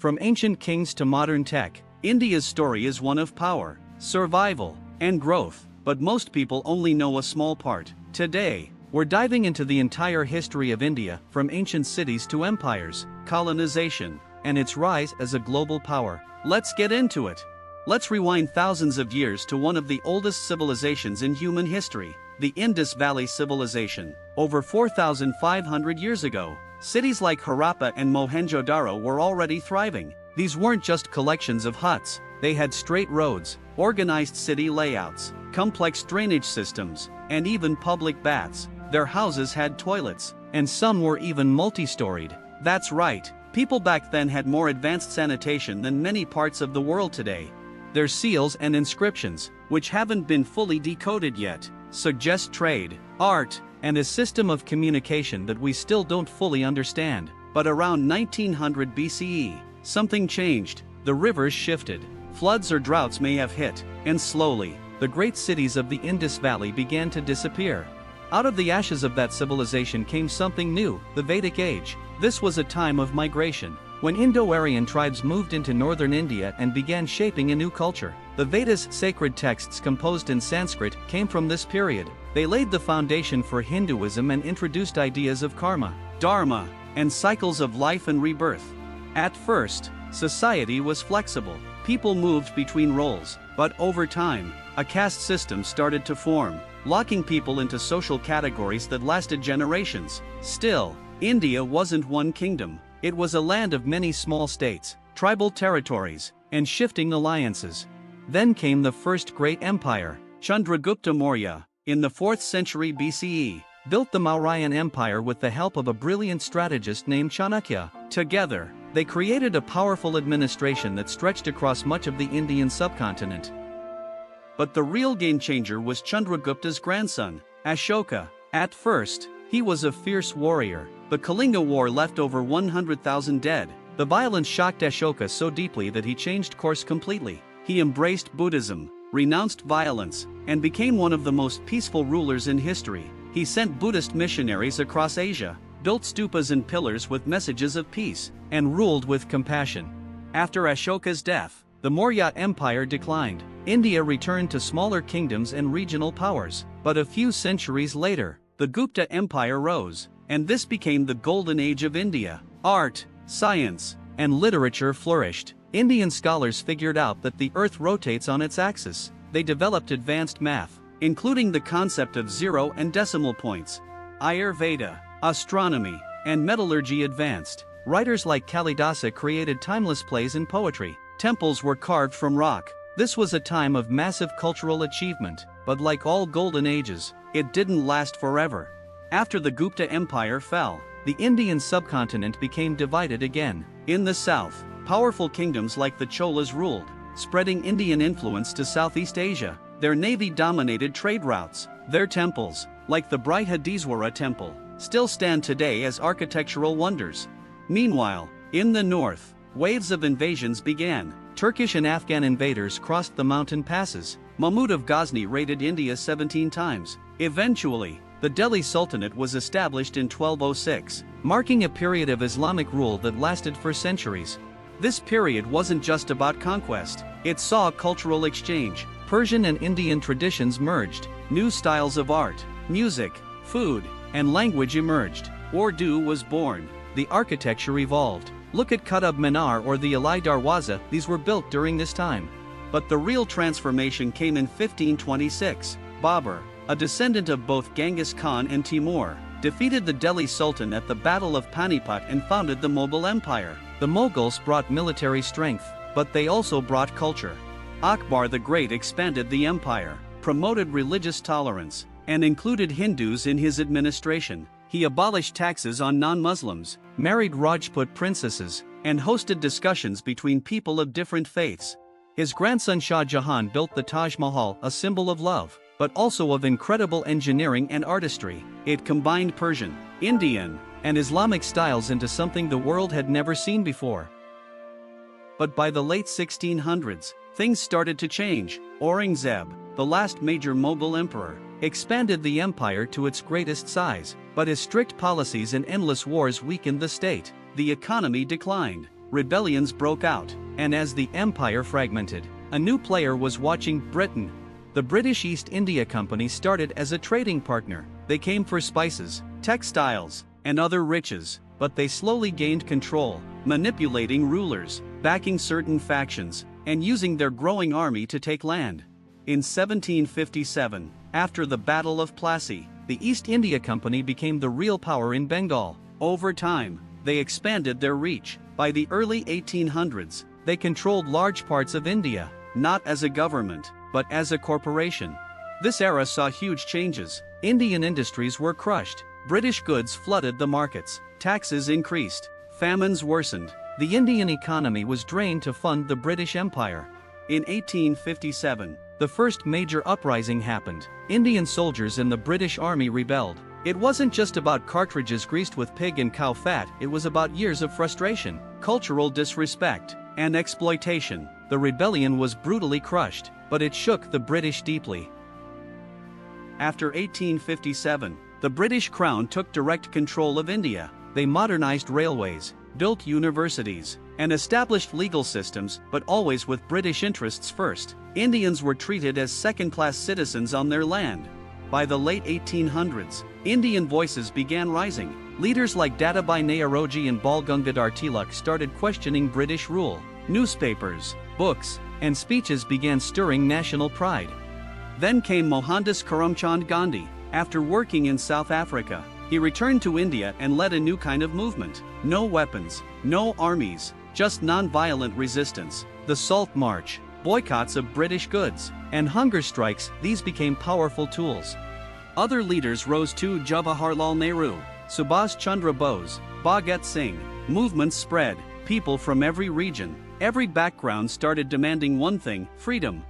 From ancient kings to modern tech, India's story is one of power, survival, and growth, but most people only know a small part. Today, we're diving into the entire history of India, from ancient cities to empires, colonization, and its rise as a global power. Let's get into it. Let's rewind thousands of years to one of the oldest civilizations in human history, the Indus Valley Civilization. Over 4,500 years ago, cities like Harappa and Mohenjo-daro were already thriving. These weren't just collections of huts, they had straight roads, organized city layouts, complex drainage systems, and even public baths. Their houses had toilets, and some were even multi-storied. That's right, people back then had more advanced sanitation than many parts of the world today. Their seals and inscriptions, which haven't been fully decoded yet, suggest trade, art, and a system of communication that we still don't fully understand. But around 1900 BCE, something changed. The rivers shifted, floods or droughts may have hit, and slowly, the great cities of the Indus Valley began to disappear. Out of the ashes of that civilization came something new, the Vedic Age. This was a time of migration, when Indo-Aryan tribes moved into northern India and began shaping a new culture. The Vedas, sacred texts composed in Sanskrit, came from this period. They laid the foundation for Hinduism and introduced ideas of karma, dharma, and cycles of life and rebirth. At first, society was flexible. People moved between roles, but over time, a caste system started to form, locking people into social categories that lasted generations. Still, India wasn't one kingdom. It was a land of many small states, tribal territories, and shifting alliances. Then came the first great empire. Chandragupta Maurya, in the 4th century BCE, built the Mauryan Empire with the help of a brilliant strategist named Chanakya. Together, they created a powerful administration that stretched across much of the Indian subcontinent. But the real game-changer was Chandragupta's grandson, Ashoka. At first, he was a fierce warrior. The Kalinga War left over 100,000 dead. The violence shocked Ashoka so deeply that he changed course completely. He embraced Buddhism, renounced violence, and became one of the most peaceful rulers in history. He sent Buddhist missionaries across Asia, built stupas and pillars with messages of peace, and ruled with compassion. After Ashoka's death, the Maurya Empire declined. India returned to smaller kingdoms and regional powers. But a few centuries later, the Gupta Empire rose, and this became the golden age of India. Art, science, and literature flourished. Indian scholars figured out that the earth rotates on its axis. They developed advanced math, including the concept of zero and decimal points. Ayurveda, astronomy, and metallurgy advanced. Writers like Kalidasa created timeless plays and poetry. Temples were carved from rock. This was a time of massive cultural achievement, but like all golden ages, it didn't last forever. After the Gupta Empire fell, the Indian subcontinent became divided again. In the south, powerful kingdoms like the Cholas ruled, spreading Indian influence to Southeast Asia. Their navy dominated trade routes. Their temples, like the Brihadiswara temple, still stand today as architectural wonders. Meanwhile, in the north, waves of invasions began. Turkish and Afghan invaders crossed the mountain passes. Mahmud of Ghazni raided India 17 times. Eventually, the Delhi Sultanate was established in 1206, marking a period of Islamic rule that lasted for centuries. This period wasn't just about conquest, it saw cultural exchange. Persian and Indian traditions merged. New styles of art, music, food, and language emerged. Urdu was born. The architecture evolved. Look at Qutub Minar or the Alai Darwaza, these were built during this time. But the real transformation came in 1526. Babur, a descendant of both Genghis Khan and Timur, defeated the Delhi Sultan at the Battle of Panipat and founded the Mughal Empire. The Mughals brought military strength, but they also brought culture. Akbar the Great expanded the empire, promoted religious tolerance, and included Hindus in his administration. He abolished taxes on non-Muslims, married Rajput princesses, and hosted discussions between people of different faiths. His grandson Shah Jahan built the Taj Mahal, a symbol of love, but also of incredible engineering and artistry. It combined Persian, Indian, and Islamic styles into something the world had never seen before. But by the late 1600s, things started to change. Aurangzeb, the last major Mughal emperor, expanded the empire to its greatest size, but his strict policies and endless wars weakened the state. The economy declined. rebellions broke out, and as the empire fragmented, a new player was watching: Britain. The British East India Company started as a trading partner. They came for spices, textiles, and other riches, but they slowly gained control, manipulating rulers, backing certain factions, and using their growing army to take land. In 1757, after the Battle of Plassey, the East India Company became the real power in Bengal. Over time, they expanded their reach. By the early 1800s, they controlled large parts of India, not as a government, but as a corporation. This era saw huge changes. Indian industries were crushed, British goods flooded the markets, taxes increased, famines worsened. The Indian economy was drained to fund the British Empire. In 1857, the first major uprising happened. Indian soldiers in the British Army rebelled. It wasn't just about cartridges greased with pig and cow fat, it was about years of frustration, cultural disrespect, and exploitation. The rebellion was brutally crushed, but it shook the British deeply. After 1857, the British Crown took direct control of India. They modernized railways, built universities, and established legal systems, but always with British interests first. Indians were treated as second-class citizens on their land. By the late 1800s, Indian voices began rising. Leaders like Dadabhai Naoroji and Bal Gangadhar Tilak started questioning British rule. Newspapers, books, and speeches began stirring national pride. Then came Mohandas Karamchand Gandhi. After working in South Africa, he returned to India and led a new kind of movement. No weapons, no armies, just non-violent resistance. The Salt March, boycotts of British goods, and hunger strikes, these became powerful tools. Other leaders rose too: Jawaharlal Nehru, Subhash Chandra Bose, Bhagat Singh. Movements spread. People from every region, every background started demanding one thing: freedom.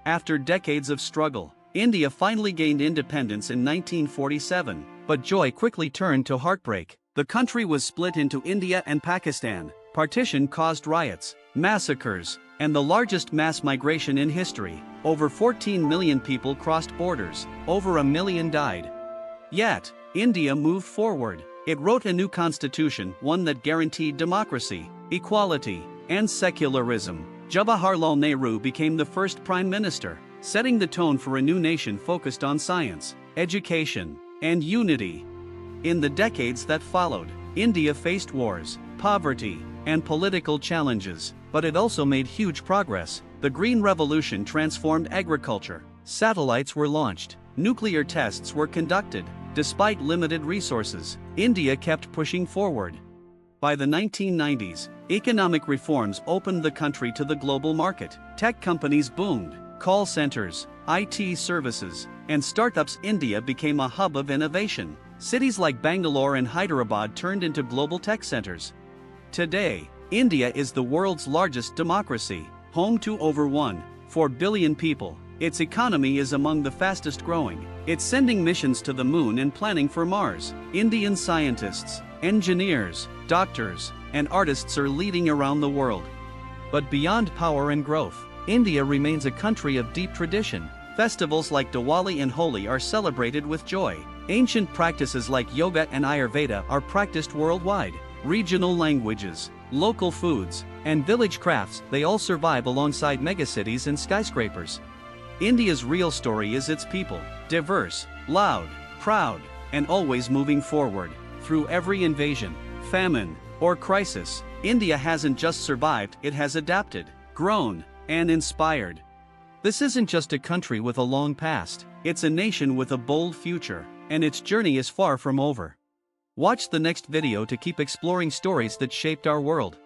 After decades of struggle, India finally gained independence in 1947, but joy quickly turned to heartbreak. The country was split into India and Pakistan. Partition caused riots, massacres, and the largest mass migration in history. Over 14 million people crossed borders, over 1 million died. Yet, India moved forward. It wrote a new constitution, one that guaranteed democracy, equality, and secularism. Jawaharlal Nehru became the first prime minister, setting the tone for a new nation focused on science, education, and unity. In the decades that followed, India faced wars, poverty, and political challenges, but it also made huge progress. The Green Revolution transformed agriculture, satellites were launched, nuclear tests were conducted. Despite limited resources, India kept pushing forward. By the 1990s, economic reforms opened the country to the global market. Tech companies boomed, call centers, IT services, and startups. India became a hub of innovation. Cities like Bangalore and Hyderabad turned into global tech centers. Today, India is the world's largest democracy, home to over 1.4 billion people. Its economy is among the fastest growing. It's sending missions to the moon and planning for Mars. Indian scientists, engineers, doctors, and artists are leading around the world. But beyond power and growth, India remains a country of deep tradition. Festivals like Diwali and Holi are celebrated with joy. Ancient practices like yoga and Ayurveda are practiced worldwide. Regional languages, local foods, and village crafts, they all survive alongside megacities and skyscrapers. India's real story is its people, diverse, loud, proud, and always moving forward. Through every invasion, famine, or crisis, India hasn't just survived, it has adapted, grown, and inspired. This isn't just a country with a long past, it's a nation with a bold future, and its journey is far from over. Watch the next video to keep exploring stories that shaped our world.